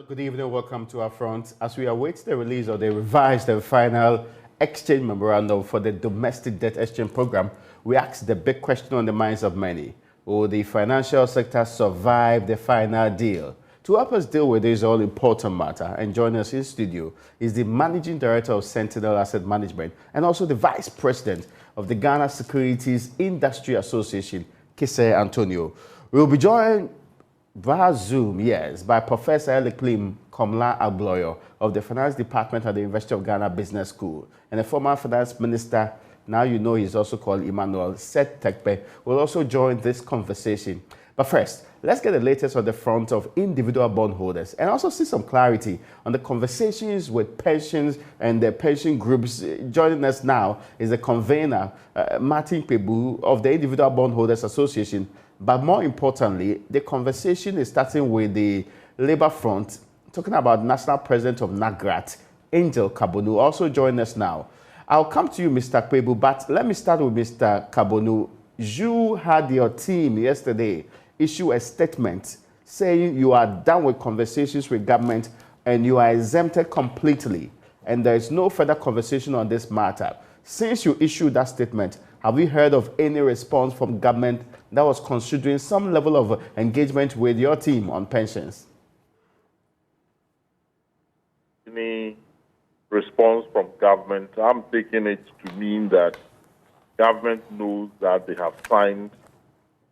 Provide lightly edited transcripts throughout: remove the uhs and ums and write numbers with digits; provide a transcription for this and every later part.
Good evening, welcome to our front. As we await the release of the revised and final exchange memorandum for the domestic debt exchange program, we ask the big question on the minds of many. Will the financial sector survive the final deal? To help us deal with this all-important matter and join us in studio is the Managing Director of Sentinel Asset Management and also the Vice President of the Ghana Securities Industry Association, Kise Antonio. We'll be joined via Zoom, yes, by Professor Eliklim Komla Agboyo of the Finance Department at the University of Ghana Business School, and the former Finance Minister, now you know he's also called Emmanuel Seth Tekpe, will also join this conversation. But first, let's get the latest on the front of individual bondholders and also see some clarity on the conversations with pensions and the pension groups. Joining us now is the convener, Martin Pebu of the Individual Bondholders Association. But more importantly, the conversation is starting with the Labour Front, talking about National President of NAGRAT, Angel Kabonu, also joining us now. I'll come to you, Mr. Pebu, but let me start with Mr. Kabonu. You had your team yesterday issue a statement saying you are done with conversations with government and you are exempted completely, and there is no further conversation on this matter. Since you issued that statement, have you heard of any response from government that was considering some level of engagement with your team on pensions? Any response from government, I'm taking it to mean that government knows that they have signed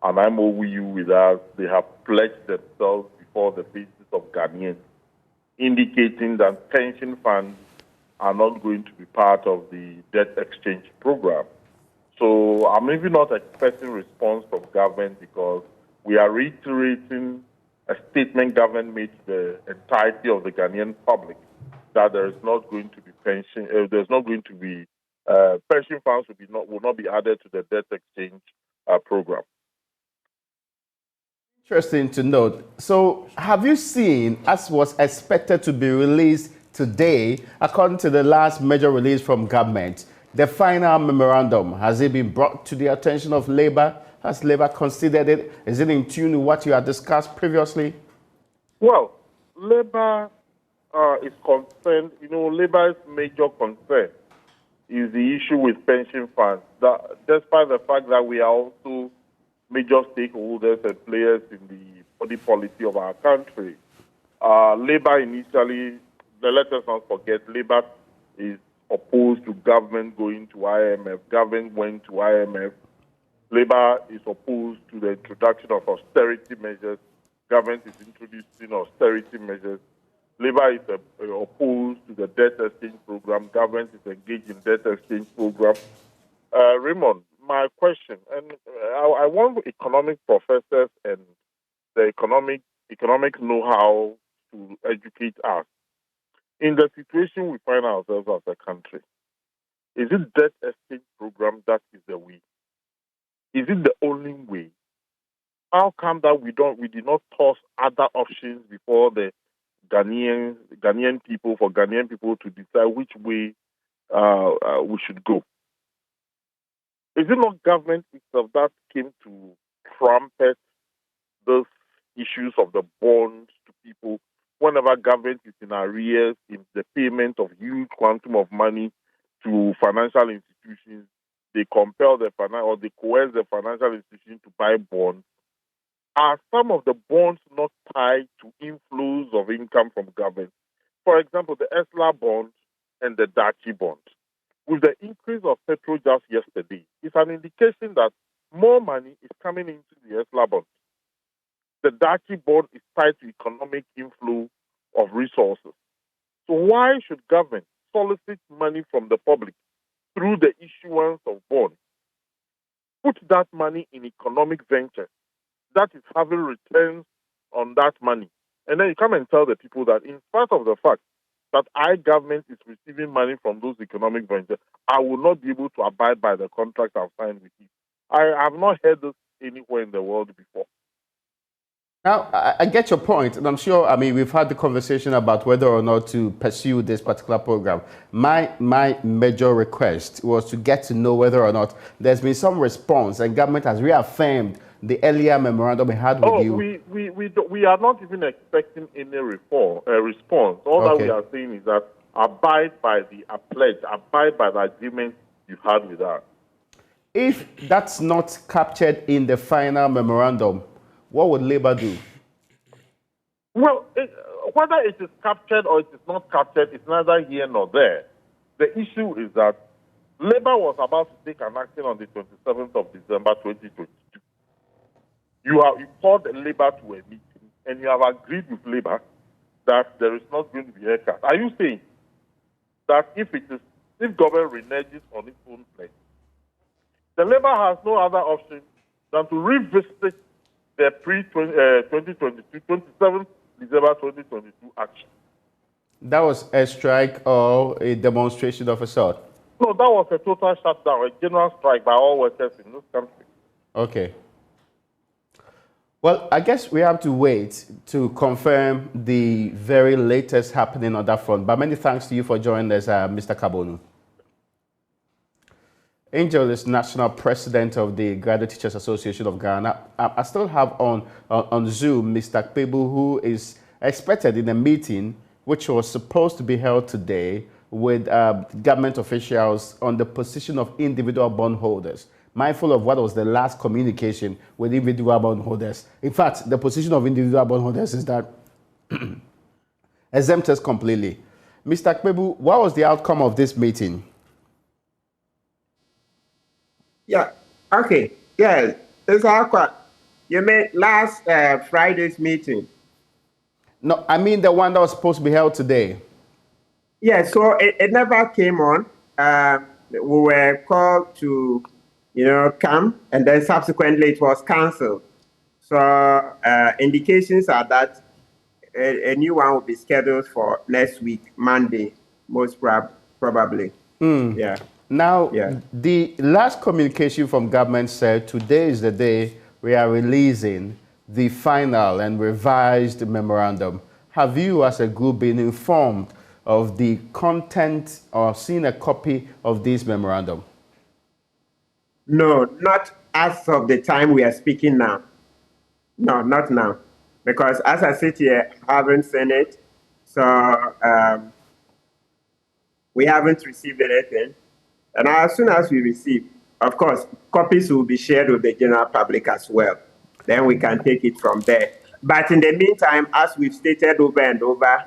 an MOU with us. They have pledged themselves before the faces of Ghanaians, indicating that pension funds are not going to be part of the debt exchange program. So I'm maybe not expecting response from government because we are reiterating a statement government made to the entirety of the Ghanaian public that there is not going to be pension. There's not going to be pension funds will not be added to the debt exchange program. Interesting to note. So have you seen, as was expected to be released today, according to the last major release from government, the final memorandum? Has it been brought to the attention of Labour? Has Labour considered it? Is it in tune with what you had discussed previously? Well, Labour is concerned, Labour's major concern is the issue with pension funds. That, despite the fact that we are also major stakeholders and players in the body policy of our country, Labour initially, let us not forget, Labour is opposed to government going to IMF. Government went to IMF. Labour is opposed to the introduction of austerity measures. Government is introducing austerity measures. Labour is opposed to the debt exchange program. Government is engaged in debt exchange program. Raymond, my question, and I want economic professors and the economic know-how to educate us. In the situation we find ourselves as a country, is it debt exchange program that is the way? Is it the only way? How come that we did not toss other options before the Ghanaian people to decide which way we should go? Is it not government itself that came to trumpet those issues of the bonds to people? Whenever government is in arrears in the payment of huge quantum of money to financial institutions, they compel they coerce the financial institution to buy bonds. Are some of the bonds not tied to inflows of income from government? For example, the ESLA bond and the Dachi bond. With the increase of petrol just yesterday, it's an indication that more money is coming into the ESLA bond. The Dachi bond is tied to economic inflow of resources. So why should government solicit money from the public through the issuance of bonds, put that money in economic ventures that is having returns on that money, and then you come and tell the people that in spite of the fact that government is receiving money from those economic ventures, I will not be able to abide by the contract I've signed with you? I have not heard this anywhere in the world before. Now, I get your point, and I'm sure, we've had the conversation about whether or not to pursue this particular program. My major request was to get to know whether or not there's been some response, and government has reaffirmed the earlier memorandum we had with Oh, you? we are not even expecting any response. All that we Okay. are saying is that abide by the pledge, abide by the agreement you had with us. If that's not captured in the final memorandum, what would Labour do? Well, whether it is captured or it is not captured, it's neither here nor there. The issue is that Labour was about to take an action on the 27th of December 2022. You called Labour to a meeting and you have agreed with Labour that there is not going to be haircut. Are you saying that if government reneges on its own pledge, the Labour has no other option than to revisit the pre-2022, 27th December 2022 action? That was a strike or a demonstration of a sort? No, that was a total shutdown, a general strike by all workers in this country. Okay. Well, I guess we have to wait to confirm the very latest happening on that front. But many thanks to you for joining us, Mr. Kabonu. Angel is national president of the Graduate Teachers Association of Ghana. I still have on Zoom Mr. Akpebu, who is expected in a meeting which was supposed to be held today with government officials on the position of individual bondholders. Mindful of what was the last communication with individual bondholders. In fact, the position of individual bondholders is that exempt us completely. Mr. Akpebu, what was the outcome of this meeting? Yeah, okay. Yeah, it's Acquah. You mean last Friday's meeting? No, I mean the one that was supposed to be held today. Yeah, so it never came on. We were called to, come, and then subsequently it was cancelled. So indications are that a new one will be scheduled for next week, Monday, most probably. Yeah. Now, the last communication from government said today is the day we are releasing the final and revised memorandum. Have you as a group been informed of the content or seen a copy of this memorandum? No, not as of the time we are speaking now. No, not now. Because as I sit here, I haven't seen it. So we haven't received anything. And as soon as we receive, of course, copies will be shared with the general public as well. Then we can take it from there. But in the meantime, as we've stated over and over,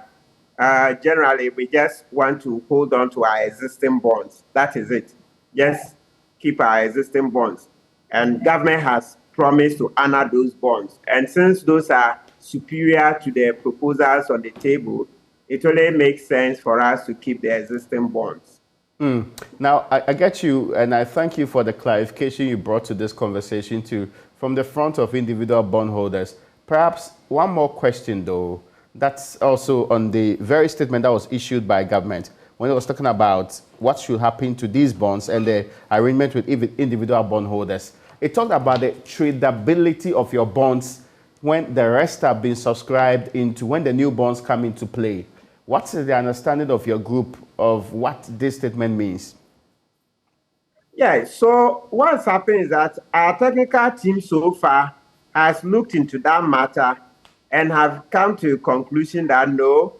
generally, we just want to hold on to our existing bonds. That is it. Just keep our existing bonds. And government has promised to honor those bonds. And since those are superior to the proposals on the table, it only makes sense for us to keep the existing bonds. Now, I get you, and I thank you for the clarification you brought to this conversation too, from the front of individual bondholders. Perhaps one more question, though, that's also on the very statement that was issued by government when it was talking about what should happen to these bonds and the arrangement with individual bondholders. It talked about the tradability of your bonds when the rest have been subscribed into, when the new bonds come into play. What's the understanding of your group of what this statement means? Yeah, so what's happened is that our technical team so far has looked into that matter and have come to a conclusion that no,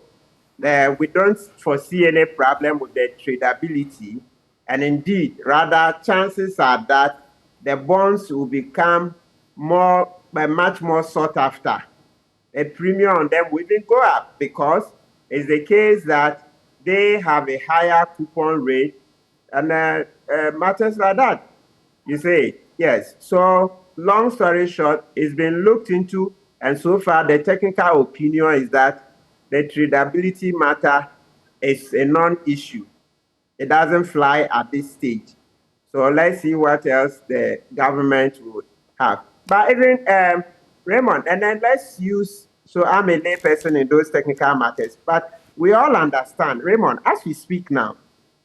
we don't foresee any problem with the tradability. And indeed, rather, chances are that the bonds will become much more sought after. A premium on them will even go up because it's the case that they have a higher coupon rate and matters like that. You say, yes. So long story short, it's been looked into, and so far the technical opinion is that the tradability matter is a non-issue. It doesn't fly at this stage. So let's see what else the government would have. But even Raymond, and then let's use, so I'm a lay person in those technical matters, but we all understand, Raymond, as we speak now,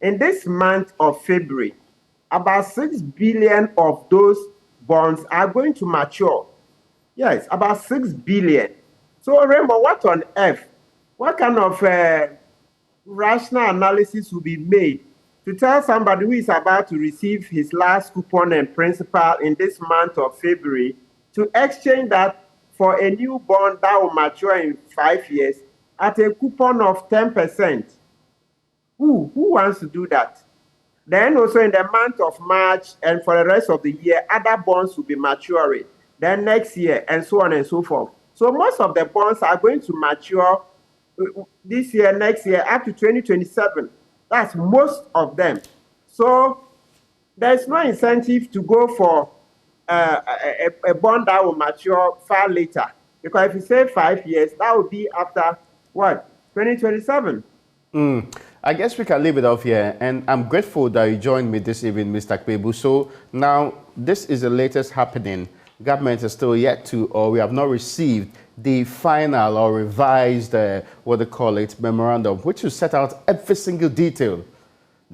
in this month of February, about 6 billion of those bonds are going to mature. Yes, about 6 billion. So Raymond, what on earth, what kind of rational analysis will be made to tell somebody who is about to receive his last coupon and principal in this month of February to exchange that for a new bond that will mature in 5 years at a coupon of 10%. Who wants to do that? Then also in the month of March and for the rest of the year, other bonds will be maturing. Then next year and so on and so forth. So most of the bonds are going to mature this year, next year, up to 2027. That's most of them. So there's no incentive to go for a bond that will mature far later. Because if you say 5 years, that would be after what? 2027. I guess we can leave it off here, and I'm grateful that you joined me this evening, Mr. Kpebu. So now, this is the latest happening. Government is still yet to, or we have not received the final or revised, what they call it, memorandum, which will set out every single detail.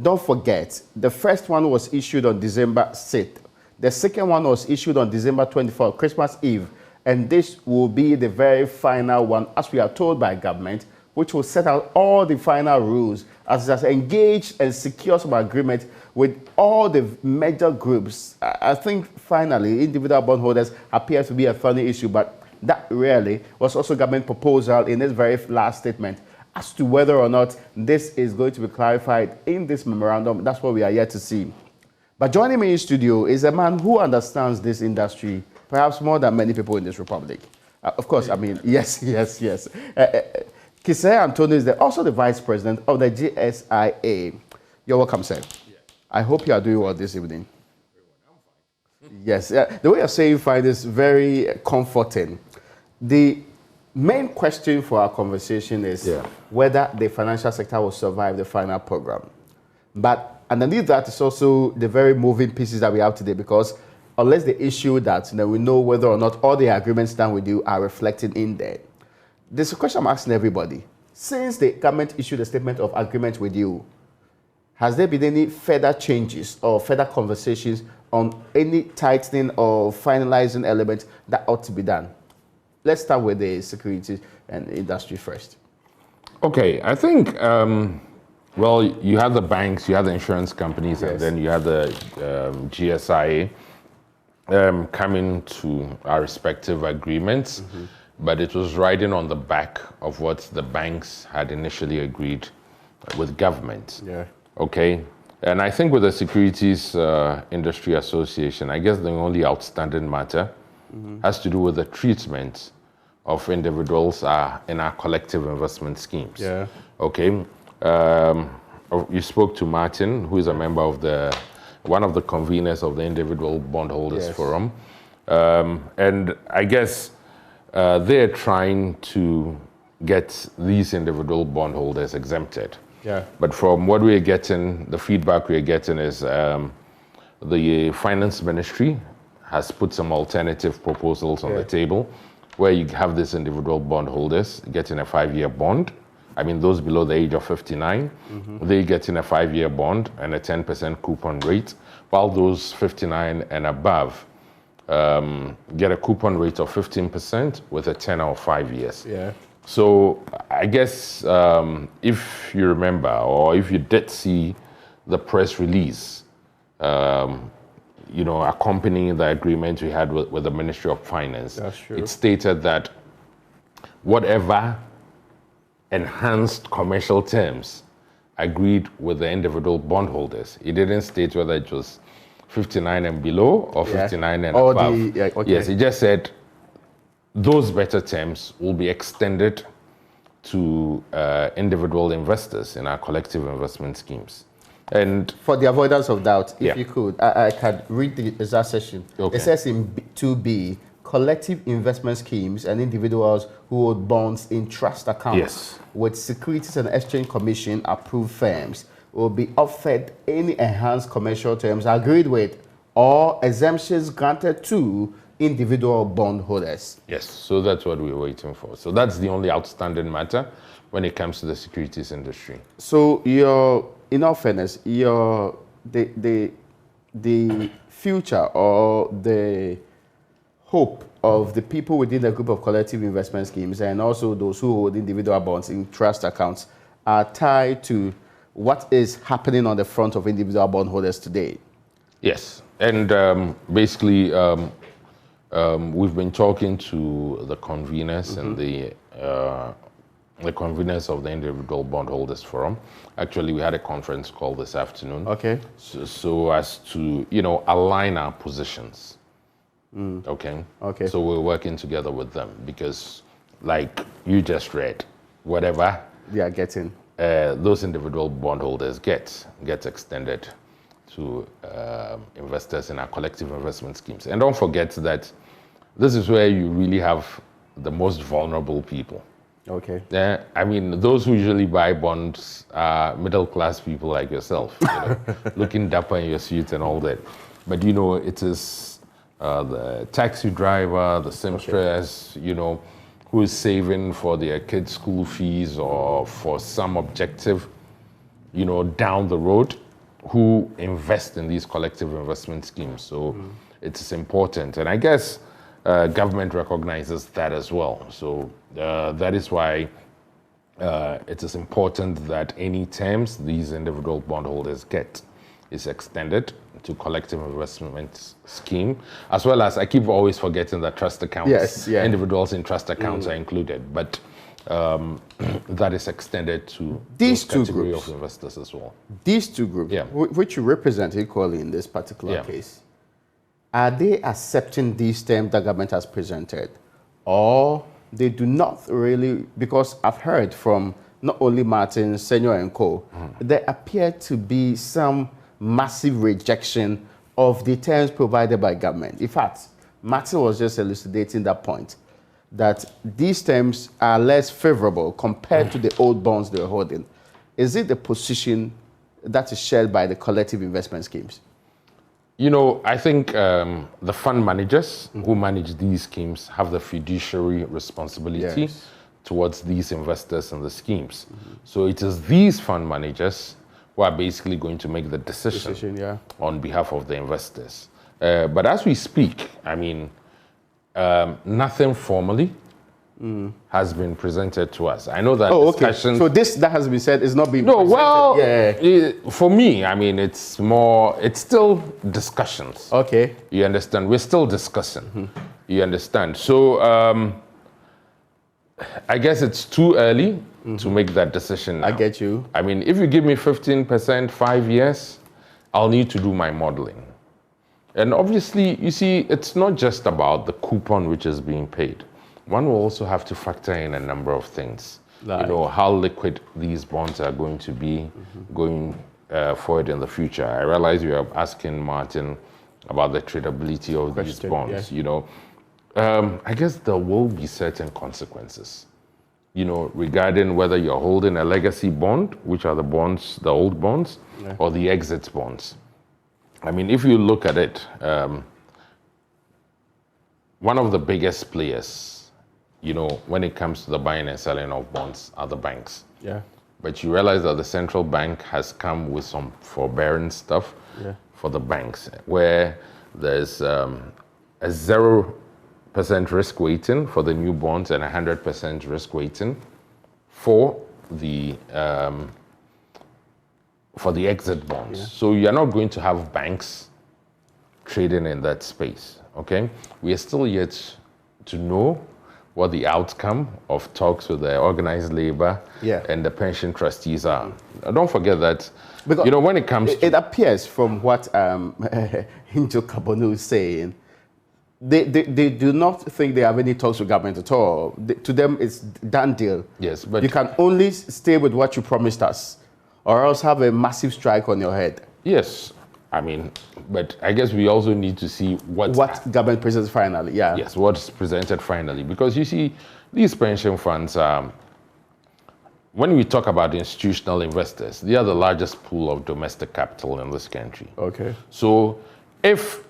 Don't forget, the first one was issued on December 6th. The second one was issued on December 24th, Christmas Eve. And this will be the very final one, as we are told by government, which will set out all the final rules as it has engaged and secured some agreement with all the major groups. I think finally individual bondholders appear to be a funny issue, but that really was also government proposal in its very last statement as to whether or not this is going to be clarified in this memorandum. That's what we are yet to see. But joining me in studio is a man who understands this industry perhaps more than many people in this republic. Of course, I mean, yes. Kisei Antonio is also the Vice President of the GSIA. You're welcome, sir. Yeah. I hope you are doing well this evening. I'm fine. Yes, the way you're saying fine is very comforting. The main question for our conversation is whether the financial sector will survive the final program. But underneath that is also the very moving pieces that we have today, because unless they issue that, then we know whether or not all the agreements done with you are reflected in there. This is a question I'm asking everybody. Since the government issued a statement of agreement with you, has there been any further changes or further conversations on any tightening or finalizing elements that ought to be done? Let's start with the security and industry first. Okay, I think, well, you have the banks, you have the insurance companies, and then you have the GSIA coming to our respective agreements. But it was riding on the back of what the banks had initially agreed with government. Okay, and I think with the Securities Industry Association, I guess the only outstanding matter has to do with the treatment of individuals in our collective investment schemes. Okay, you spoke to Martin, who is a member of one of the conveners of the Individual Bondholders Forum, and I guess they're trying to get these individual bondholders exempted. But from what we're getting, the feedback we're getting is the Finance Ministry has put some alternative proposals on the table where you have these individual bondholders getting a 5-year bond. I mean, those below the age of 59, they getting a 5-year bond and a 10% coupon rate, while those 59 and above get a coupon rate of 15% with a tenor of 5 years. So I guess if you remember, or if you did see the press release, accompanying the agreement we had with the Ministry of Finance, it stated that whatever enhanced commercial terms agreed with the individual bondholders, it didn't state whether it was 59 and below or 59 and above. Yes, it just said those better terms will be extended to individual investors in our collective investment schemes. And for the avoidance of doubt, if you could, I can read the exact section. It says in 2B, collective investment schemes and individuals who hold bonds in trust accounts with Securities and Exchange Commission approved firms will be offered any enhanced commercial terms agreed with or exemptions granted to individual bondholders. Yes, so that's what we're waiting for. So that's the only outstanding matter when it comes to the securities industry. So in all fairness, the future or the hope of the people within the group of collective investment schemes and also those who hold individual bonds in trust accounts are tied to what is happening on the front of individual bondholders today. Yes, and basically We've been talking to the conveners and the conveners of the Individual Bondholders Forum. Actually, we had a conference call this afternoon. Okay. So as to, align our positions. Okay. Okay. So we're working together with them because, like you just read, whatever they are getting, those individual bondholders gets extended to investors in our collective investment schemes. And don't forget that this is where you really have the most vulnerable people. Okay. Those who usually buy bonds are middle-class people like yourself, looking dapper in your suit and all that. But, it is the taxi driver, the seamstress, who is saving for their kids' school fees or for some objective, down the road, who invest in these collective investment schemes. So it is important. And I guess government recognizes that as well. So that is why it is important that any terms these individual bondholders get is extended to collective investment scheme, as well as, I keep always forgetting that trust accounts, yes, yeah. individuals in trust accounts are included, but that is extended to these two category groups of investors as well. These two groups, which you represent equally in this particular case, are they accepting these terms the government has presented, or they do not really? Because I've heard from not only Martin, Senior and Co, there appear to be some massive rejection of the terms provided by government. In fact, Martin was just elucidating that point, that these terms are less favorable compared to the old bonds they were holding. Is it the position that is shared by the collective investment schemes? I think the fund managers who manage these schemes have the fiduciary responsibility towards these investors and the schemes. So it is these fund managers who are basically going to make the decision on behalf of the investors. But as we speak, nothing formally has been presented to us. I know that discussion... So this that has been said is not being presented. For me, it's still discussions. Okay. You understand? We're still discussing. You understand? So I guess it's too early to make that decision now. I get you. If you give me 15%, 5 years, I'll need to do my modeling. And obviously, you see, it's not just about the coupon which is being paid. One will also have to factor in a number of things. Like, how liquid these bonds are going to be going forward in the future. I realize you are asking Martin about the tradability of these bonds. I guess there will be certain consequences, regarding whether you're holding a legacy bond, which are the bonds, the old bonds, or the exit bonds. If you look at it, one of the biggest players, when it comes to the buying and selling of bonds are the banks. Yeah. But you realize that the central bank has come with some forbearance stuff for the banks, where there's a 0% risk weighting for the new bonds and 100% risk weighting for the exit bonds. So you're not going to have banks trading in that space, okay? We are still yet to know what the outcome of talks with the organized labor and the pension trustees are. Don't forget that, because when it comes to... It appears from what Hinjo Kabonu is saying, they do not think they have any talks with government at all. To them, it's done deal. Yes, but... You can only stay with what you promised us, or else have a massive strike on your head. Yes. But I guess we also need to see what government presents finally, Yes, what's presented finally. Because you see, these pension funds, when we talk about institutional investors, they are the largest pool of domestic capital in this country. Okay. So if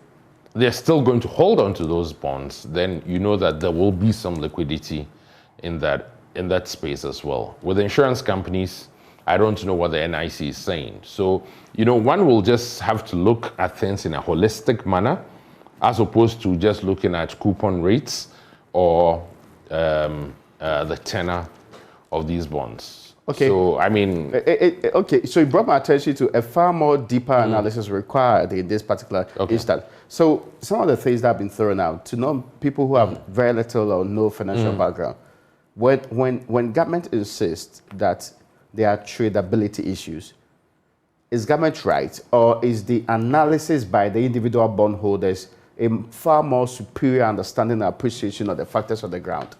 they're still going to hold on to those bonds, then you know that there will be some liquidity in that space as well. With insurance companies, I don't know what the NIC is saying. So, one will just have to look at things in a holistic manner, as opposed to just looking at coupon rates or the tenor of these bonds. Okay. So, I mean... Okay, so it brought my attention to a far more deeper analysis required in this particular instance. So some of the things that have been thrown out, to know people who have very little or no financial background, when government insists that there are tradability issues, is government right, or is the analysis by the individual bondholders a far more superior understanding and appreciation of the factors on the ground?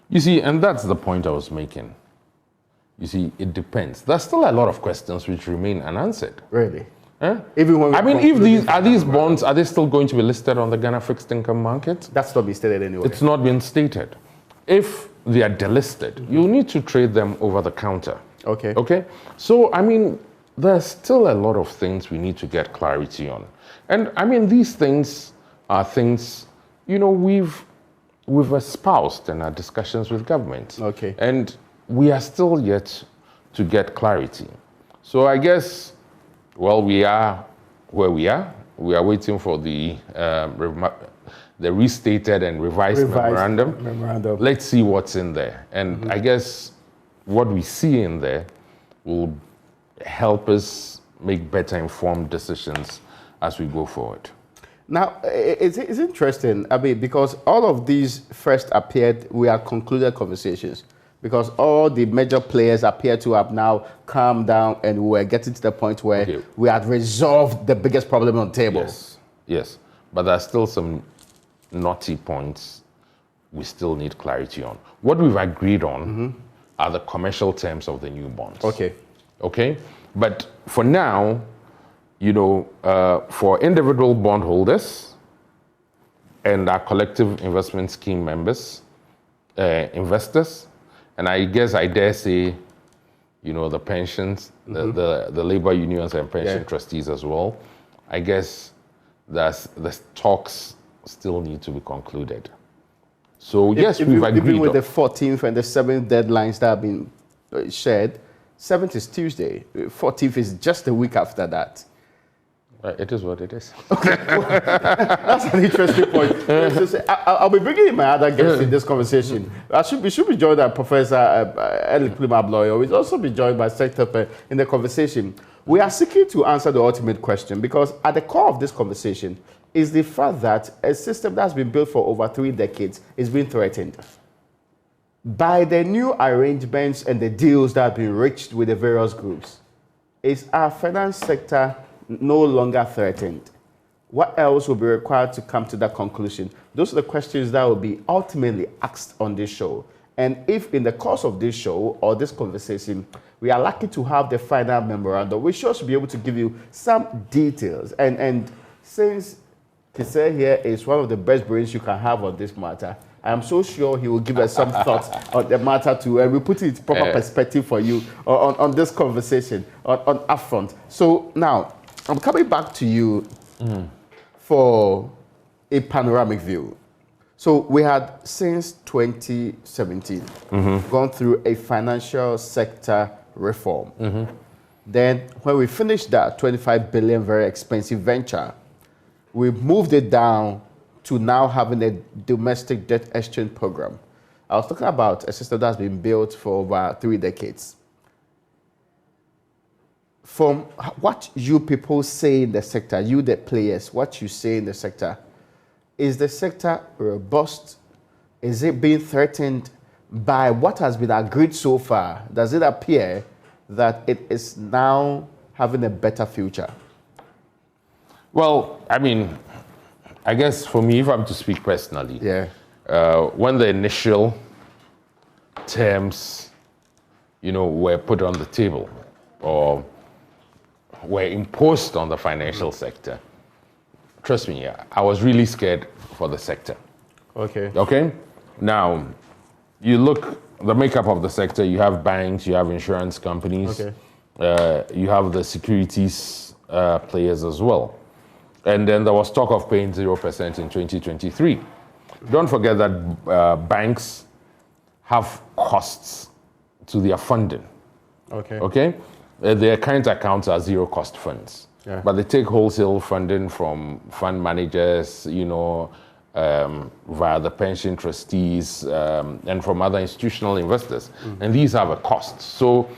You see, and that's the point I was making. You see, it depends. There's still a lot of questions which remain unanswered. Really? Huh? Even when if these bonds, are they still going to be listed on the Ghana fixed income market? That's not been stated anyway. It's not been stated. If they are delisted, you need to trade them over the counter. Okay. Okay? So, I mean, there's still a lot of things we need to get clarity on. And, I mean, these things are things, you know, we've espoused in our discussions with government. Okay. And we are still yet to get clarity. So I guess, well, we are where we are. We are waiting for the restated and revised memorandum. Let's see what's in there. And I guess what we see in there will help us make better informed decisions as we go forward. Now, it's interesting, I mean, because all of these first appeared, we had concluded conversations, because all the major players appear to have now calmed down, and we're getting to the point where we had resolved the biggest problem on the table. Yes. But there are still some knotty points we still need clarity on. What we've agreed on are the commercial terms of the new bonds. Okay? But for now, you know, for individual bondholders and our collective investment scheme members, investors, and I guess I dare say, you know, the pensions, the labor unions and pension trustees as well, I guess the talks still need to be concluded. So yes, we've agreed. Even with the 14th and the 7th deadlines that have been shared, 7th is Tuesday, 14th is just a week after that. It is what it is. That's an interesting point. I'll be bringing in my other guests in this conversation. We should be joined by Professor Eli Klimabloyo. We'll also be joined by Sector in the conversation. We are seeking to answer the ultimate question, because at the core of this conversation is the fact that a system that's been built for over 3 decades is being threatened by the new arrangements and the deals that have been reached with the various groups. Is our finance sector no longer threatened? What else will be required to come to that conclusion? Those are the questions that will be ultimately asked on this show. And if in the course of this show or this conversation, we are lucky to have the final memorandum, we should be able to give you some details. And since Kise here is one of the best brains you can have on this matter, I am so sure he will give us some thoughts on the matter too, and we'll put it in proper perspective for you on this conversation, on upfront. So now, I'm coming back to you for a panoramic view. So we had, since 2017, gone through a financial sector reform. Then when we finished that 25 billion very expensive venture, we moved it down to now having a domestic debt exchange program. I was talking about a system that's been built for over 3 decades. From what you people say in the sector, you the players, what you say in the sector, is the sector robust? Is it being threatened by what has been agreed so far? Does it appear that it is now having a better future? Well, I mean, I guess for me, if I'm to speak personally, when the initial terms, you know, were put on the table or were imposed on the financial sector, trust me, I was really scared for the sector. Okay? Now, you look, the makeup of the sector, you have banks, you have insurance companies, you have the securities players as well. And then there was talk of paying 0% in 2023. Don't forget that banks have costs to their funding. Okay? Their current accounts are zero-cost funds. But they take wholesale funding from fund managers, you know, via the pension trustees and from other institutional investors. And these have a cost. So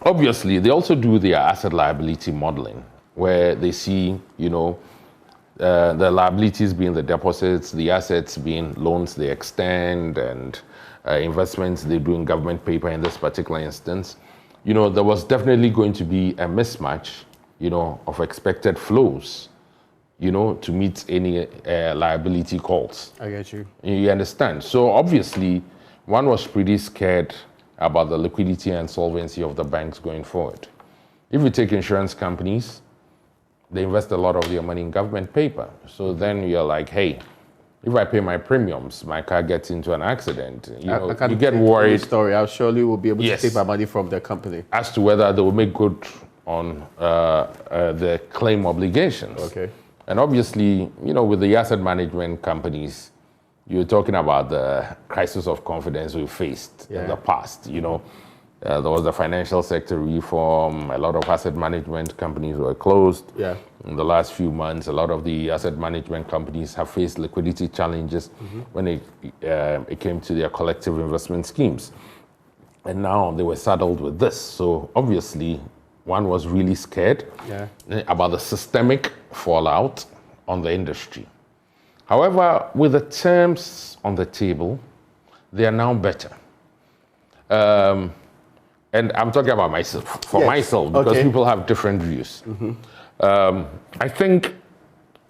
obviously, they also do their asset liability modeling, where they see, the liabilities being the deposits, the assets being loans they extend, and investments they do in government paper in this particular instance. There was definitely going to be a mismatch, of expected flows, to meet any liability calls. I get you. You understand? So obviously, one was pretty scared about the liquidity and solvency of the banks going forward. If you take insurance companies, they invest a lot of their money in government paper. So then you're like, hey, if I pay my premiums, my car gets into an accident, you get worried. Story. I surely will be able Yes. to take my money from the company. As to whether they will make good on the claim obligations. Okay. And obviously, with the asset management companies, you're talking about the crisis of confidence we faced in the past. There was the financial sector reform. A lot of asset management companies were closed. Yeah. In the last few months, a lot of the asset management companies have faced liquidity challenges when it came to their collective investment schemes. And now they were saddled with this. So obviously, one was really scared about the systemic fallout on the industry. However, with the terms on the table, they are now better. And I'm talking about myself, myself, because people have different views. I think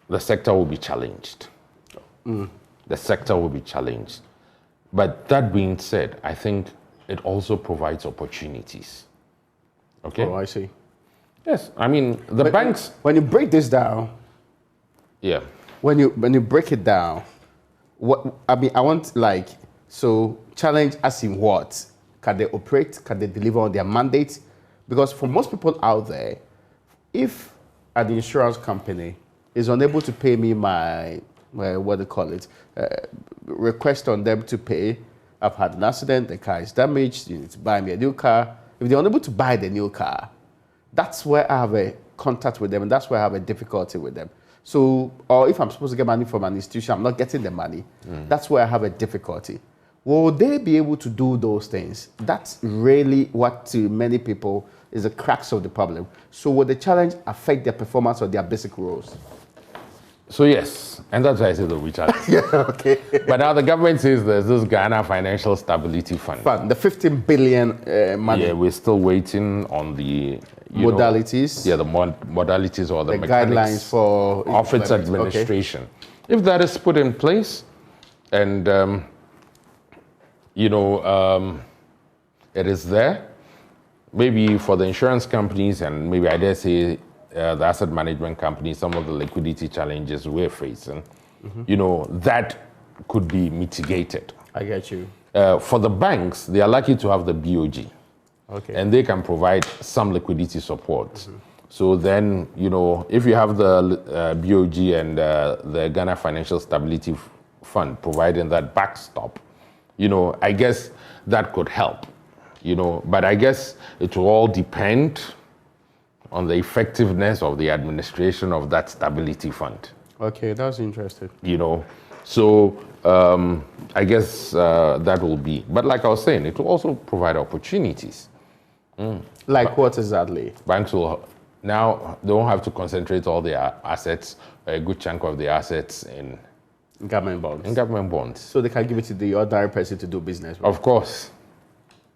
the sector will be challenged. The sector will be challenged. But that being said, I think it also provides opportunities. Okay? Oh, I see. Yes, I mean, the banks... When you break this down... Yeah. When you break it down, I want challenge as in what? Can they operate? Can they deliver on their mandate? Because for most people out there, if an insurance company is unable to pay me my request on them to pay, I've had an accident, the car is damaged, you need to buy me a new car. If they're unable to buy the new car, that's where I have a contact with them, and that's where I have a difficulty with them. So, or if I'm supposed to get money from an institution, I'm not getting the money. That's where I have a difficulty. Will they be able to do those things? That's really what to many people is the crux of the problem. So will the challenge affect their performance or their basic roles? So yes, and that's why I said the will challenge. Okay. But now the government says there's this Ghana Financial Stability Fund. The 15 billion money. Yeah, we're still waiting on the modalities. The modalities or the guidelines for of its administration. Okay. If that is put in place, and it is there, maybe for the insurance companies and maybe I dare say the asset management companies, some of the liquidity challenges we're facing, that could be mitigated. I get you. For the banks, they are lucky to have the BOG. Okay. And they can provide some liquidity support. So then, if you have the BOG and the Ghana Financial Stability Fund providing that backstop, I guess that could help, But I guess it will all depend on the effectiveness of the administration of that stability fund. Okay, that's interesting. So I guess that will be. But like I was saying, it will also provide opportunities. Like what exactly? Banks will now, they won't have to concentrate all their assets, a good chunk of the assets in government bonds. In government bonds. So they can give it to the ordinary person to do business with. Of course.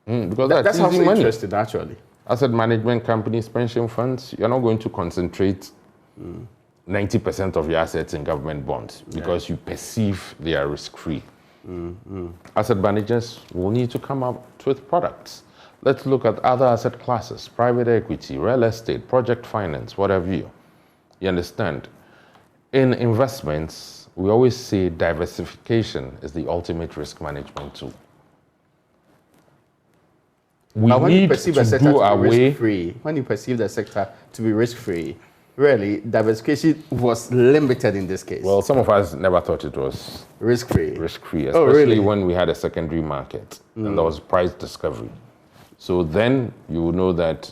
Because that's easy also money. interesting, actually. Asset management companies, pension funds, you're not going to concentrate 90% of your assets in government bonds because you perceive they are risk-free. Asset managers will need to come up with products. Let's look at other asset classes, private equity, real estate, project finance, what have you. You understand? In investments, we always say diversification is the ultimate risk management tool. We need to do away. When you perceive the sector to be risk-free, really, diversification was limited in this case. Well, some of us never thought it was risk-free. Risk-free, especially when we had a secondary market and there was price discovery. So then you would know that,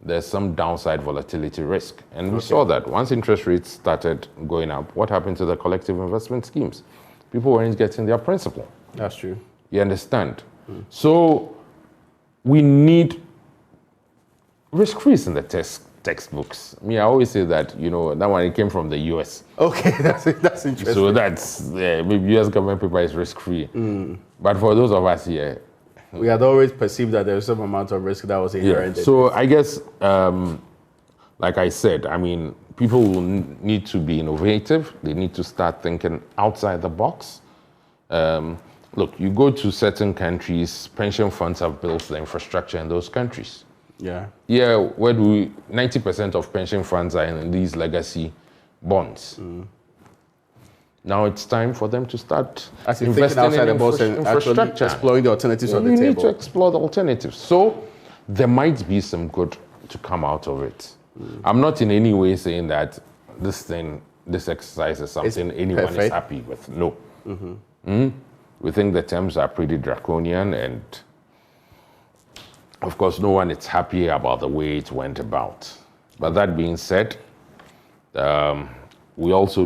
there's some downside volatility risk. And we saw that once interest rates started going up, what happened to the collective investment schemes? People weren't getting their principal. That's true. You understand? So we need risk-free in the textbooks. I always say that, that one, it came from the US. Okay, that's interesting. So that's, maybe US government paper is risk-free. But for those of us here, we had always perceived that there was some amount of risk that was inherent. Yeah. So I guess, like I said, people will need to be innovative. They need to start thinking outside the box. Look, you go to certain countries, pension funds have built the infrastructure in those countries. Yeah. Yeah, where 90% of pension funds are in these legacy bonds. Now it's time for them to start investing outside in the box and infrastructure. Exploring the alternatives on the You table. need to explore the alternatives. So there might be some good to come out of it. I'm not in any way saying that this exercise is something anyone is happy with. No. We think the terms are pretty draconian, and of course, no one is happy about the way it went about. But that being said, we also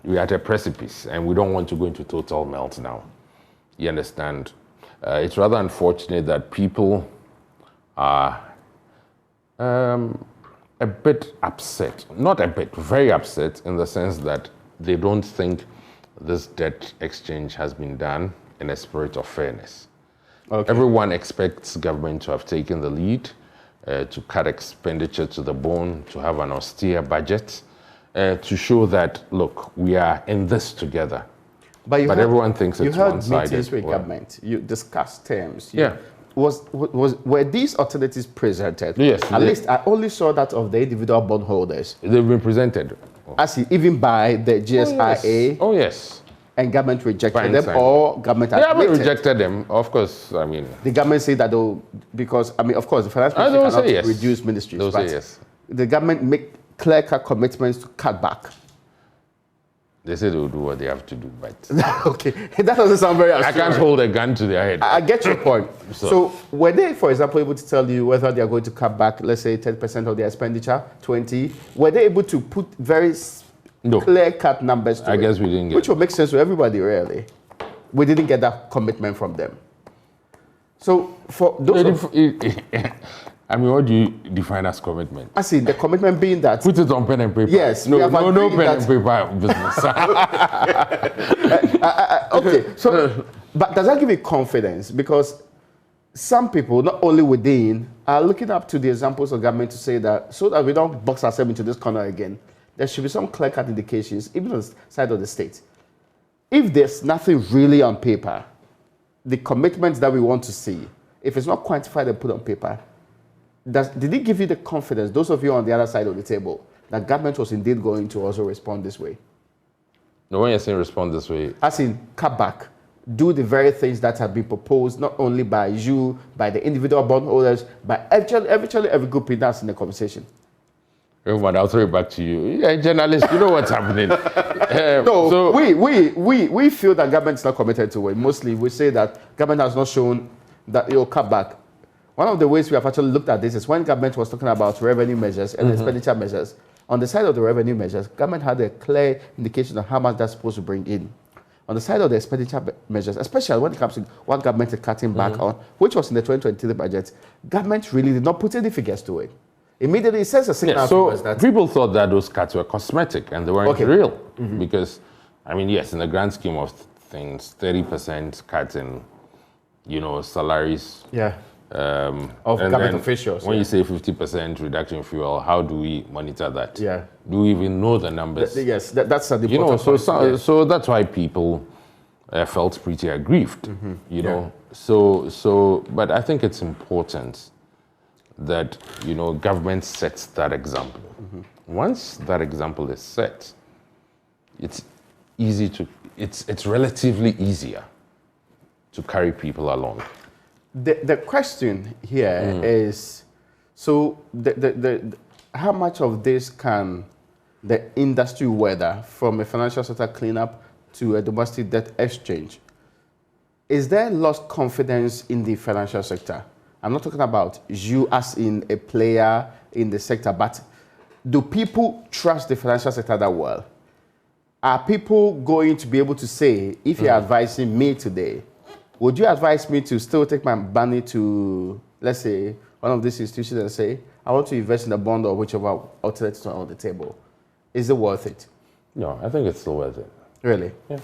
we're at a precipice, and we don't want to go into total meltdown. You understand? It's rather unfortunate that people are a bit upset. Not a bit, very upset, in the sense that they don't think this debt exchange has been done in a spirit of fairness. Okay. Everyone expects government to have taken the lead, to cut expenditure to the bone, to have an austere budget, to show that, look, we are in this together. But everyone thinks it's one-sided. You had meetings with government. You discussed terms. Yeah. Were these alternatives presented? Yes. At least I only saw that of the individual bondholders. They've been presented. Even by the GSIA. Oh, yes. And government rejected them, or government admitted? They haven't rejected them, of course. The government say that because of course, the finance ministry cannot reduce ministries. They'll say yes. The government make clear-cut commitments to cut back. They say they'll do what they have to do, but okay, that doesn't sound very. I can't hold a gun to their head. I get your point. So were they, for example, able to tell you whether they are going to cut back, let's say 10% of their expenditure, 20? Were they able to put very clear-cut numbers to I guess we didn't get which will make sense to everybody, really. We didn't get that commitment from them. So for those what do you define as commitment? I see the commitment being that... Put it on pen and paper. Yes. No pen and paper business. Okay, so, but does that give you confidence? Because some people, not only within, are looking up to the examples of government to say that, so that we don't box ourselves into this corner again, there should be some clear-cut indications, even on the side of the state. If there's nothing really on paper, the commitments that we want to see, if it's not quantified and put on paper, did it give you the confidence, those of you on the other side of the table, that government was indeed going to also respond this way? No, when you're saying respond this way, as in cut back, do the very things that have been proposed, not only by you, by the individual bondholders, but eventually every group that's in the conversation. Raymond, I'll throw it back to you. Yeah, journalist, you know what's happening. No, so we feel that government is not committed to it. Mostly, we say that government has not shown that it will cut back. One of the ways we have actually looked at this is when government was talking about revenue measures and expenditure measures. On the side of the revenue measures, government had a clear indication of how much that's supposed to bring in. On the side of the expenditure measures, especially when it comes to what government is cutting back on, which was in the 2023 budget, government really did not put any figures to it. Immediately, it sends a signal to us that... people thought that those cuts were cosmetic and they weren't real. Because, yes, in the grand scheme of things, 30% cuts in, salaries. Yeah. Of government officials. When you say 50% reduction in fuel, how do we monitor that? Yeah. Do we even know the numbers? Yes, that's the important point. So that's why people felt pretty aggrieved, but I think it's important that, government sets that example. Once that example is set, it's relatively easier to carry people along. The question here is, so how much of this can the industry weather from a financial sector cleanup to a domestic debt exchange? Is there lost confidence in the financial sector? I'm not talking about you as in a player in the sector, but do people trust the financial sector that well? Are people going to be able to say, if you're advising me today, would you advise me to still take my money to, let's say, one of these institutions and say, I want to invest in a bond or whichever alternatives are on the table? Is it worth it? No, I think it's still worth it. Really? Yeah.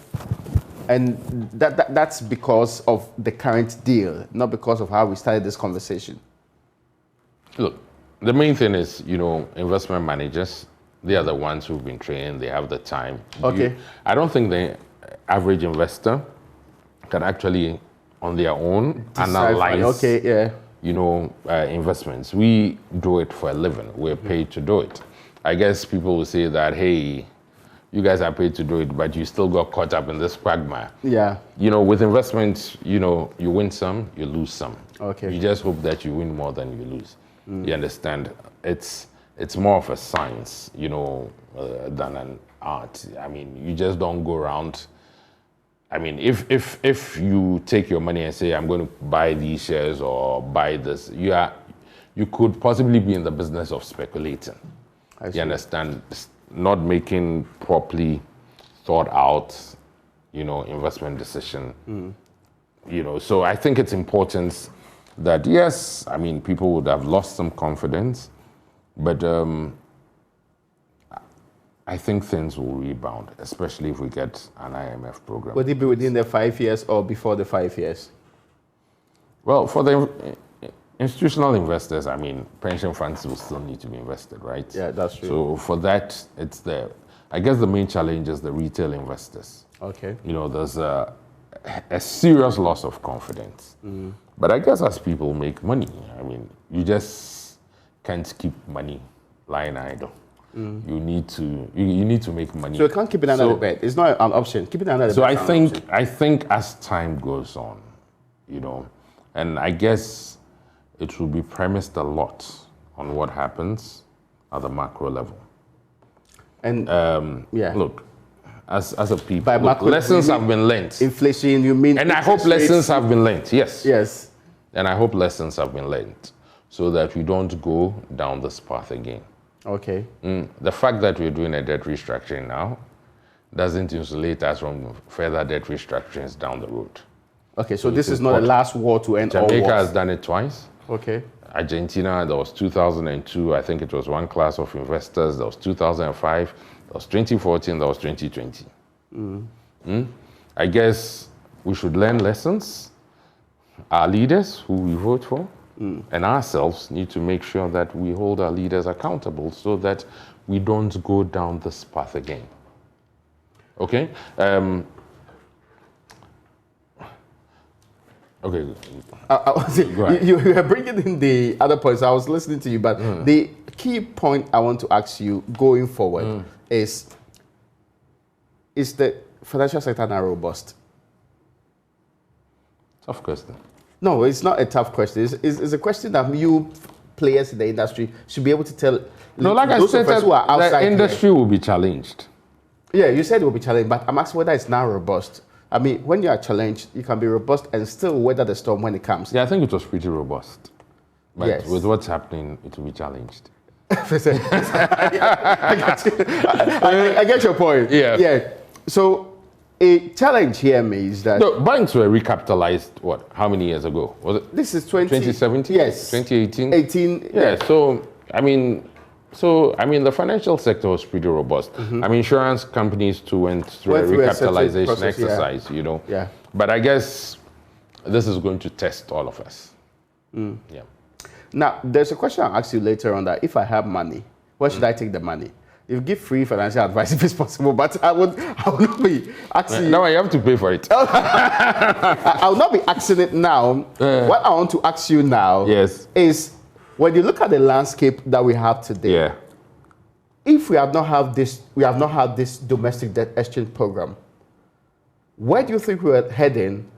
And that's because of the current deal, not because of how we started this conversation. Look, the main thing is, investment managers, they are the ones who've been trained, they have the time. Okay. I don't think the average investor can actually, on their own, analyze investments. We do it for a living. We're paid to do it. I guess people will say that, hey, you guys are paid to do it, but you still got caught up in this quagmire. Yeah. With investments, you win some, you lose some. Okay. You just hope that you win more than you lose. You understand? It's more of a science, than an art. I mean, you just don't go around. I mean, if you take your money and say, I'm going to buy these shares or buy this, you could possibly be in the business of speculating. You understand? Not making properly thought out, investment decision. So I think it's important that, yes, I mean, people would have lost some confidence, but I think things will rebound, especially if we get an IMF program. Would it be within the 5 years or before the 5 years? Well, for the institutional investors, I mean, pension funds will still need to be invested, right? Yeah, that's true. So for that, I guess the main challenge is the retail investors. Okay. There's a serious loss of confidence. But I guess as people make money, I mean, you just can't keep money lying idle. You need to make money. So you can't keep it under the bed. It's not an option. Keep it under the bed. So I think as time goes on, and I guess it will be premised a lot on what happens at the macro level. And look, as a people, by macro, lessons have been learnt. Inflation, you mean? And I hope lessons have been learnt. Yes. Yes. And I hope lessons have been learnt so that we don't go down this path again. Okay. The fact that we're doing a debt restructuring now doesn't insulate us from further debt restructurings down the road. Okay, so this is not the last war to end all wars. Jamaica has done it twice. Okay. Argentina, there was 2002, I think it was one class of investors. There was 2005, there was 2014, there was 2020. I guess we should learn lessons. Our leaders, who we vote for, and ourselves need to make sure that we hold our leaders accountable so that we don't go down this path again. Okay? Okay. You are bringing in the other points. I was listening to you, but the key point I want to ask you going forward is the financial sector now robust? Tough question. No, it's not a tough question. It's a question that you players in the industry should be able to tell. No, like I said, the industry will be challenged. Yeah, you said it will be challenged, but I'm asking whether it's now robust. I mean, when you are challenged, you can be robust and still weather the storm when it comes. Yeah, I think it was pretty robust. But with what's happening, it will be challenged. I get your point. Yeah. So a challenge here means that... No, banks were recapitalized, how many years ago? Was it? This is 2017? Yes. 2018? 18. Yeah, so, I mean, the financial sector was pretty robust. I mean, insurance companies too went through a recapitalization exercise, Yeah. But I guess this is going to test all of us. Yeah. Now, there's a question I'll ask you later on that if I have money, where should I take the money? You give free financial advice if it's possible, but I would not be asking. No, you have to pay for it. I will not be asking it now. What I want to ask you now is, when you look at the landscape that we have today, if we have not had this domestic debt exchange program, where do you think we're heading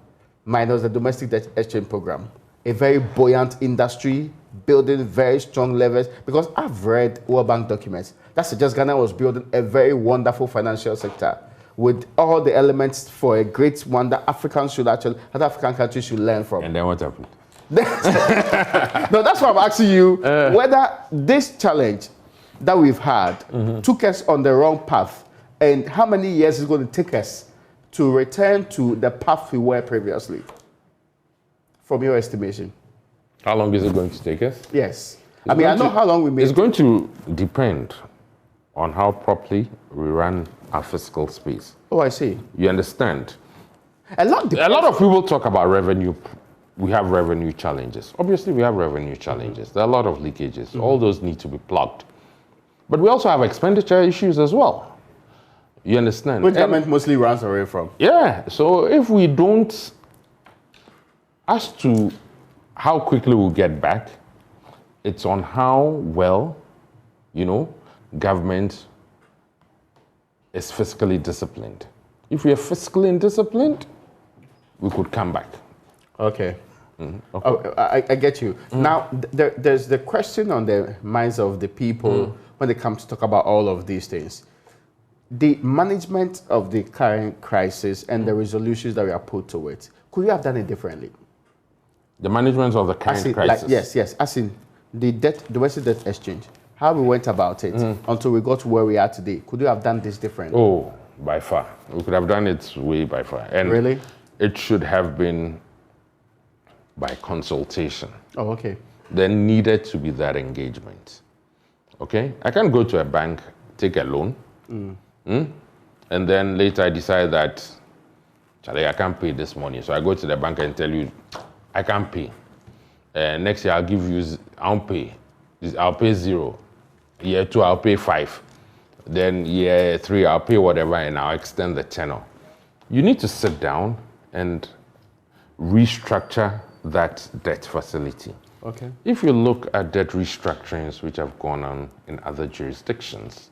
minus the domestic debt exchange program? A very buoyant industry, building very strong levers, because I've read World Bank documents that suggests Ghana was building a very wonderful financial sector with all the elements for a great one that other African countries should learn from. And then what happened? No, that's why I'm asking you whether this challenge that we've had took us on the wrong path, and how many years it's going to take us to return to the path we were previously, from your estimation. How long is it going to take us? Yes. I mean, I know how long we made. It's going to depend on how properly we run our fiscal space. Oh, I see. You understand? A lot of people talk about revenue. We have revenue challenges. Obviously, we have revenue challenges. There are a lot of leakages. All those need to be plugged. But we also have expenditure issues as well. You understand? Which government mostly runs away from. Yeah. So if we don't, as to how quickly we'll get back, it's on how well, government is fiscally disciplined. If we are fiscally disciplined, we could come back. Okay. Okay. I get you. Now, there's the question on the minds of the people when it comes to talk about all of these things. The management of the current crisis and the resolutions that we are put to it, could you have done it differently? The management of the current crisis? Yes. As in the domestic debt exchange, how we went about it until we got to where we are today. Could you have done this differently? Oh, by far. We could have done it way by far. And really? It should have been by consultation. Oh, okay. There needed to be that engagement. Okay? I can't go to a bank, take a loan, and then later I decide that, Charlie, I can't pay this money. So I go to the bank and tell you, I can't pay. Next year I'll pay 0. Year 2, I'll pay 5. Then year 3, I'll pay whatever, and I'll extend the tenor. You need to sit down and restructure that debt facility. Okay. If you look at debt restructurings which have gone on in other jurisdictions,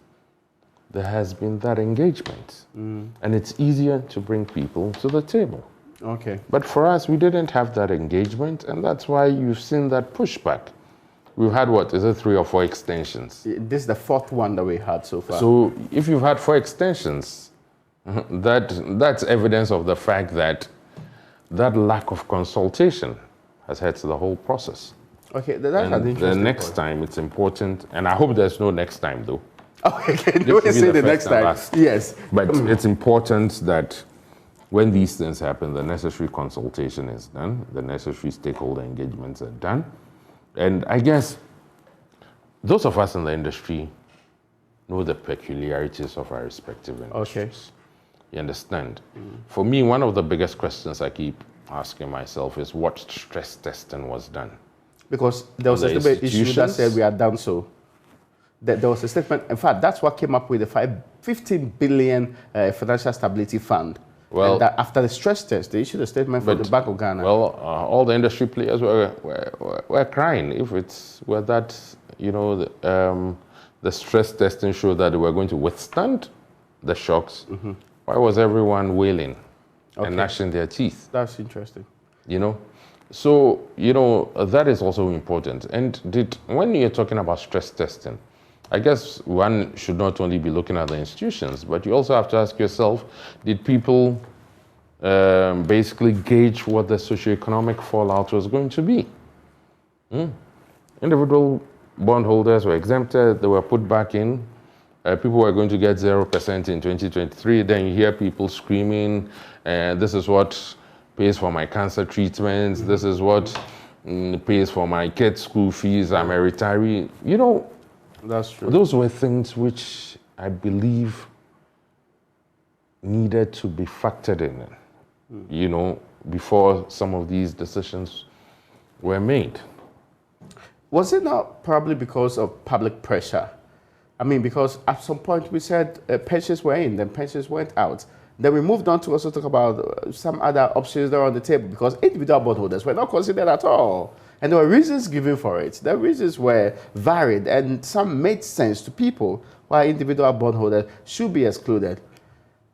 there has been that engagement. And it's easier to bring people to the table. Okay. But for us, we didn't have that engagement, and that's why you've seen that pushback. We've had, 3 or 4 extensions? This is the 4th one that we had so far. So if you've had 4 extensions, that's evidence of the fact that that lack of consultation has hurt the whole process. Okay, that's an interesting the next time it's important, and I hope there's no next time though. Okay, don't say the next time. Yes. But it's important that when these things happen, the necessary consultation is done, the necessary stakeholder engagements are done. And I guess those of us in the industry know the peculiarities of our respective industries. Okay. You understand? For me, one of the biggest questions I keep asking myself is what stress testing was done. Because there was a statement issue that said we had done so. There was a statement, in fact, that's what came up with the 15 billion financial stability fund. Well, and that after the stress test, they issued a statement from the Bank of Ghana. Well, all the industry players were crying. If it's were that, the stress testing showed that they were going to withstand the shocks, why was everyone wailing and gnashing their teeth? That's interesting. So, that is also important. And when you're talking about stress testing, I guess one should not only be looking at the institutions, but you also have to ask yourself, did people basically gauge what the socioeconomic fallout was going to be? Individual bondholders were exempted, they were put back in. People were going to get 0% in 2023. Then you hear people screaming, this is what pays for my cancer treatments, this is what pays for my kids' school fees, I'm a retiree. That's true. Those were things which I believe needed to be factored in, before some of these decisions were made. Was it not probably because of public pressure? I mean, because at some point we said pensions were in, then pensions went out. Then we moved on to also talk about some other options that are on the table because individual bondholders were not considered at all. And there were reasons given for it. The reasons were varied and some made sense to people why individual bondholders should be excluded.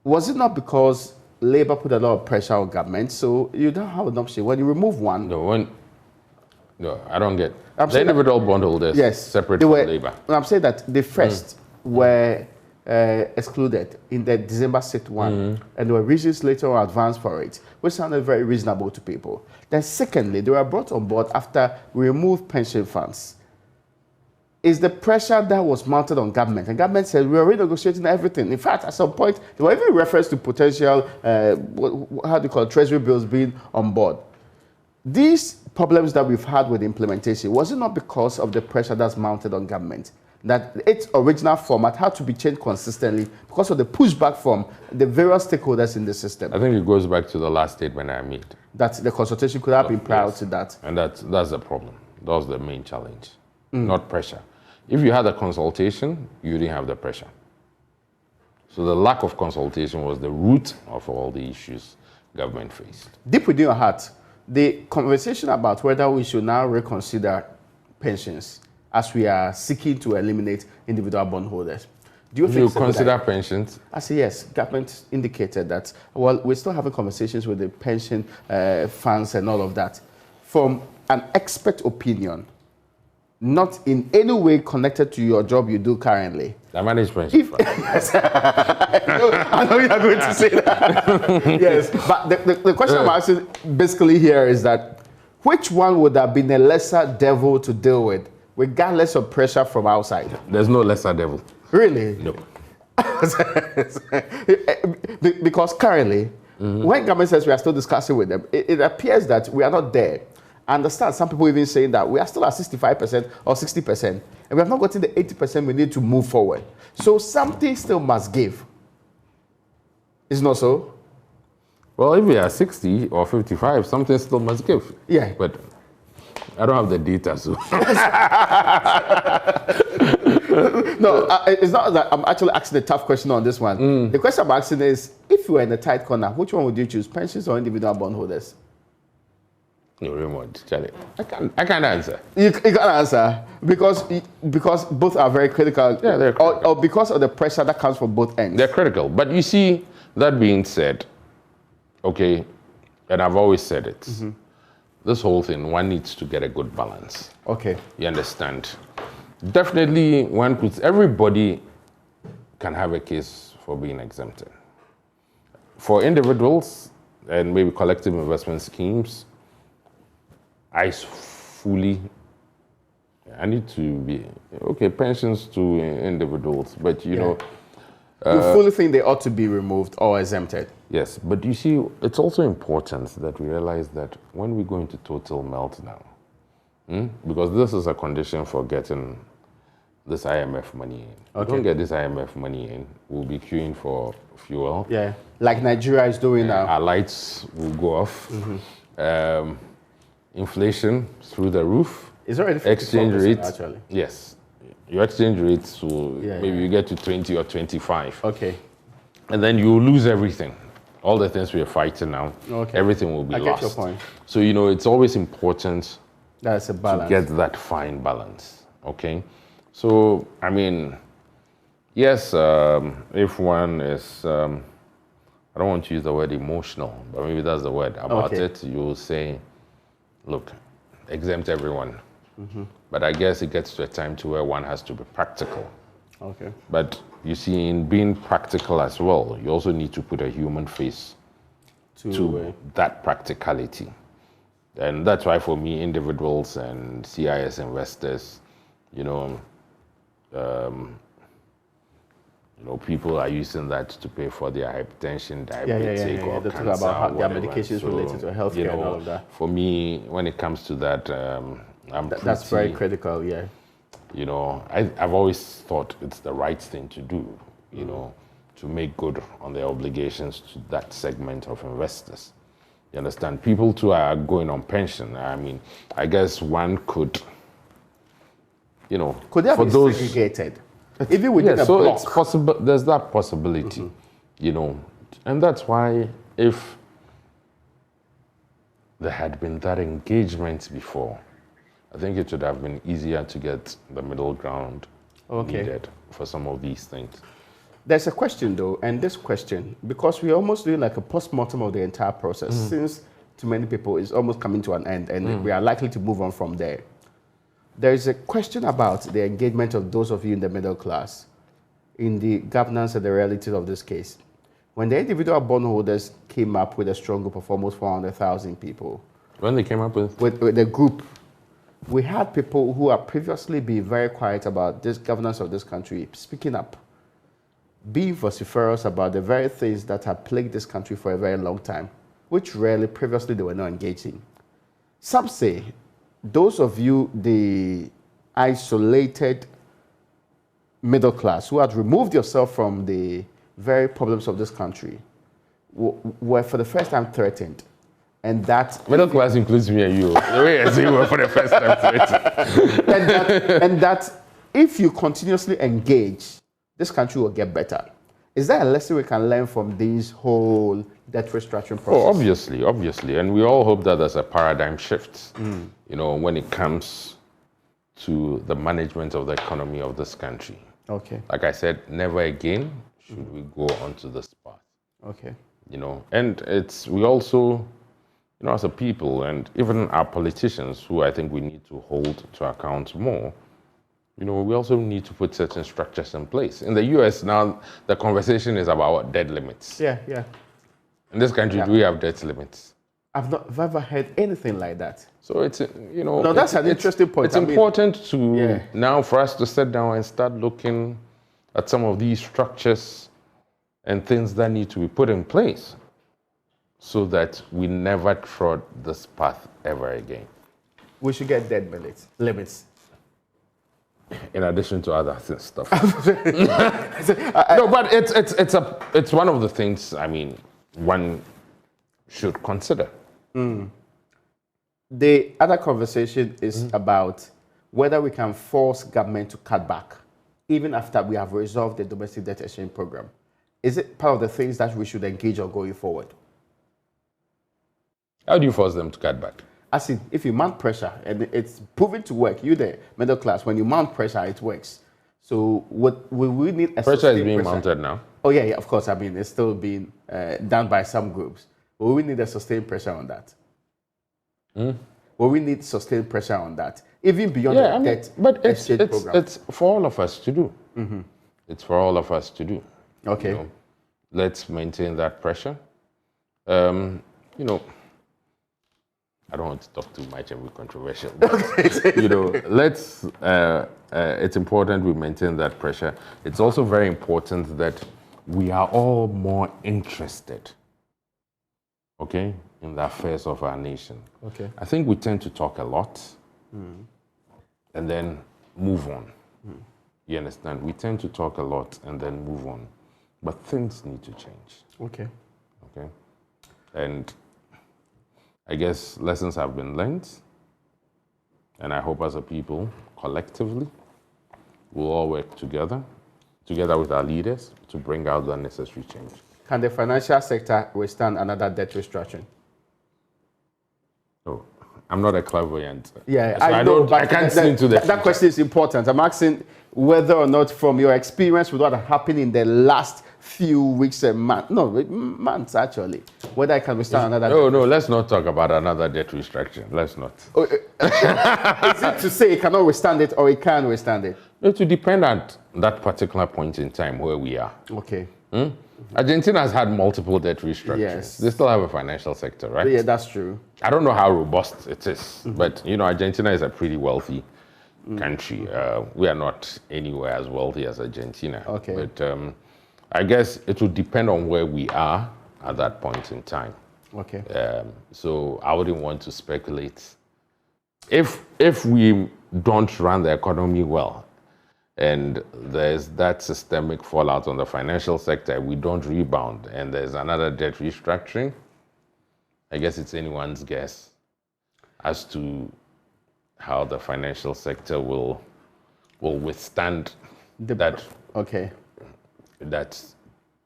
Was it not because Labour put a lot of pressure on government, so you don't have an option? When you remove one... No, I don't get the individual bondholders separate from Labour. I'm saying that the first were excluded in the December sit one, and there were reasons later on advanced for it, which sounded very reasonable to people. Then secondly, they were brought on board after we removed pension funds. Is the pressure that was mounted on government, and government said we are renegotiating everything. In fact, at some point, there were even reference to potential, how do you call it, treasury bills being on board. These problems that we've had with implementation, was it not because of the pressure that's mounted on government? That its original format had to be changed consistently because of the pushback from the various stakeholders in the system. I think it goes back to the last statement I made. That the consultation could have been prior to that. And that's the problem. That was the main challenge, not pressure. If you had a consultation, you didn't have the pressure. So the lack of consultation was the root of all the issues government faced. Deep within your heart, the conversation about whether we should now reconsider pensions as we are seeking to eliminate individual bondholders. Do you think you consider pensions? I say yes. Government indicated that, well, we're still having conversations with the pension funds and all of that. From an expert opinion, not in any way connected to your job you do currently. I manage pension funds. Yes, I know you're going to say that. Yes, but the question I'm asking basically here is that which one would have been a lesser devil to deal with, regardless of pressure from outside? There's no lesser devil. Really? No. Because currently, when government says we are still discussing with them, it appears that we are not there. I understand some people even saying that we are still at 65% or 60%, and we have not gotten the 80% we need to move forward. So something still must give. Is it not so? Well, if we are 60 or 55, something still must give. Yeah. But I don't have the data, so. No, it's not that I'm actually asking a tough question on this one. The question I'm asking is, if you were in a tight corner, which one would you choose, pensions or individual bondholders? No, Raymond, Charlie. I can't answer. You can't answer because both are very critical. Yeah, they're critical. Or because of the pressure that comes from both ends. They're critical. But you see, that being said, okay, and I've always said it, this whole thing, one needs to get a good balance. Okay. You understand? Definitely, everybody can have a case for being exempted. For individuals and maybe collective investment schemes, I need to be, okay, pensions to individuals, but you know. You fully think they ought to be removed or exempted? Yes, but you see, it's also important that we realize that when we go into total meltdown, because this is a condition for getting this IMF money in. If we don't get this IMF money in, we'll be queuing for fuel. Yeah, like Nigeria is doing now. Our lights will go off. Inflation through the roof. It's already 54%, exchange rates. Actually. Yes. Your exchange rates will, maybe you get to 20 or 25. Okay. And then you lose everything. All the things we are fighting now, everything will be lost. I get your point. So, you know, it's always important That's a balance. to get that fine balance, okay? So, I mean, yes, if one is, I don't want to use the word emotional, but maybe that's the word about it, you will say, look, exempt everyone. But I guess it gets to a time to where one has to be practical. Okay. But you see, in being practical as well, you also need to put a human face to that practicality. And that's why for me, individuals and CIS investors, people are using that to pay for their hypertension, diabetic, or they cancer, talk about their whatever. medications related to healthcare and all of that. For me, when it comes to that, that's very critical, yeah. I've always thought it's the right thing to do, to make good on their obligations to that segment of investors. You understand? People too are going on pension. I mean, I guess one could, Could they for be those segregated? Even within a block. It's possible. There's that possibility, and that's why if there had been that engagement before, I think it would have been easier to get the middle ground needed for some of these things. There's a question though, and this question, because we're almost doing like a post-mortem of the entire process, since to many people it's almost coming to an end, and we are likely to move on from there. There is a question about the engagement of those of you in the middle class. in the governance and the realities of this case. When the individual bondholders came up with a strong group of almost 400,000 people. When they came up with the group, we had people who have previously been very quiet about this governance of this country speaking up, being vociferous about the very things that have plagued this country for a very long time, which rarely previously they were not engaged in. Some say, those of you, the isolated middle class who had removed yourself from the very problems of this country, were for the first time threatened. And that middle class includes me and you. The way I say we're for the first time threatened. and that if you continuously engage, this country will get better. Is there a lesson we can learn from this whole debt restructuring process? Oh, obviously. And we all hope that there's a paradigm shift, when it comes to the management of the economy of this country. Okay. Like I said, never again should we go onto this path. Okay. And we also, as a people, and even our politicians, who I think we need to hold to account more, we also need to put certain structures in place. In the US now, the conversation is about debt limits. Yeah. In this country, do we have debt limits? I've ever heard anything like that. So it's, No, that's an interesting point. It's important now for us to sit down and start looking at some of these structures and things that need to be put in place so that we never trod this path ever again. We should get debt limits. In addition to other stuff. No, but it's one of the things, one should consider. The other conversation is about whether we can force government to cut back, even after we have resolved the domestic debt exchange program. Is it part of the things that we should engage on going forward? How do you force them to cut back? As in, if you mount pressure, and it's proven to work, you the middle class, when you mount pressure, it works. So we need a pressure is being mounted now? Oh, yeah, of course. It's still being done by some groups. But we need a sustained pressure on that. Well, we need sustained pressure on that, even beyond the debt exchange program. It's for all of us to do. It's for all of us to do. Okay. Let's maintain that pressure. I don't want to talk too much and be controversial. But, it's important we maintain that pressure. It's also very important that we are all more interested, in the affairs of our nation. Okay. I think we tend to talk a lot and then move on. You understand? We tend to talk a lot and then move on. But things need to change. Okay. And I guess lessons have been learned, and I hope as a people, collectively, we'll all work together with our leaders, to bring out the necessary change. Can the financial sector withstand another debt restructuring? No, I'm not a clairvoyant. Yeah, so I can't see into that question is important. I'm asking whether or not, from your experience with what happened in the last few weeks and months actually, whether I can withstand another. No, let's not talk about another debt restructuring. Let's not. Is it to say it cannot withstand it or it can withstand it? It will depend at that particular point in time where we are. Okay. Argentina has had multiple debt restructurings. Yes. They still have a financial sector, right? Yeah, that's true. I don't know how robust it is, but Argentina is a pretty wealthy country. We are not anywhere as wealthy as Argentina. Okay. But I guess it would depend on where we are at that point in time. Okay. So I wouldn't want to speculate. If we don't run the economy well, and there's that systemic fallout on the financial sector, we don't rebound, and there's another debt restructuring, I guess it's anyone's guess as to how the financial sector will withstand that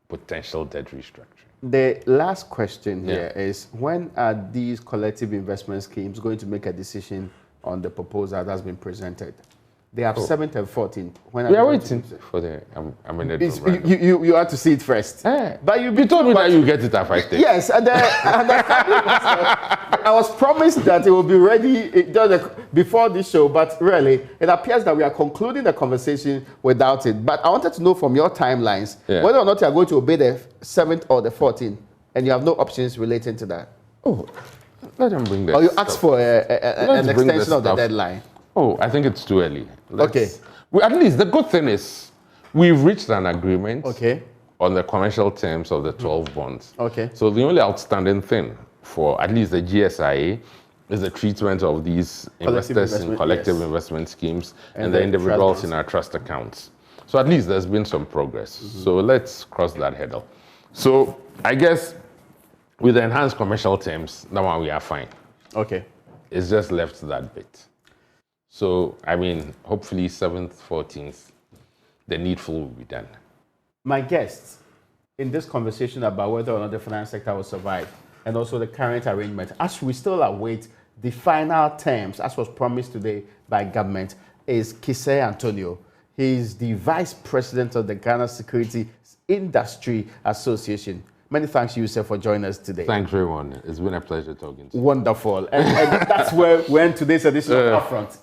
potential debt restructuring. The last question here is, when are these collective investment schemes going to make a decision on the proposal that's been presented? They have 7th and 14th. When We are waiting for the amended memorandum. You have to see it first. But you told me that you get it at 5:30. Yes, and I was promised that it will be ready before this show, but really, it appears that we are concluding the conversation without it. But I wanted to know from your timelines whether or not you are going to obey the 7th or the 14th, and you have no options relating to that. Oh, let them bring that. Or you asked for an extension of the deadline. Oh, I think it's too early. Okay. At least the good thing is we've reached an agreement on the commercial terms of the 12 bonds. Okay. So the only outstanding thing for at least the GSIA is the treatment of these investors in collective investment schemes and the individuals in our trust accounts. So at least there's been some progress. So let's cross that hurdle. So I guess with the enhanced commercial terms, that one we are fine. Okay. It's just left that bit. So, I mean, hopefully 7th, 14th, the needful will be done. My guests in this conversation about whether or not the finance sector will survive and also the current arrangement, as we still await the final terms, as was promised today by government, is Kisei Antonio. He's the Vice President of the Ghana Security Industry Association. Many thanks, you, sir, for joining us today. Thanks, Raymond. It's been a pleasure talking to you. Wonderful. And that's where we end today's edition of UPfront.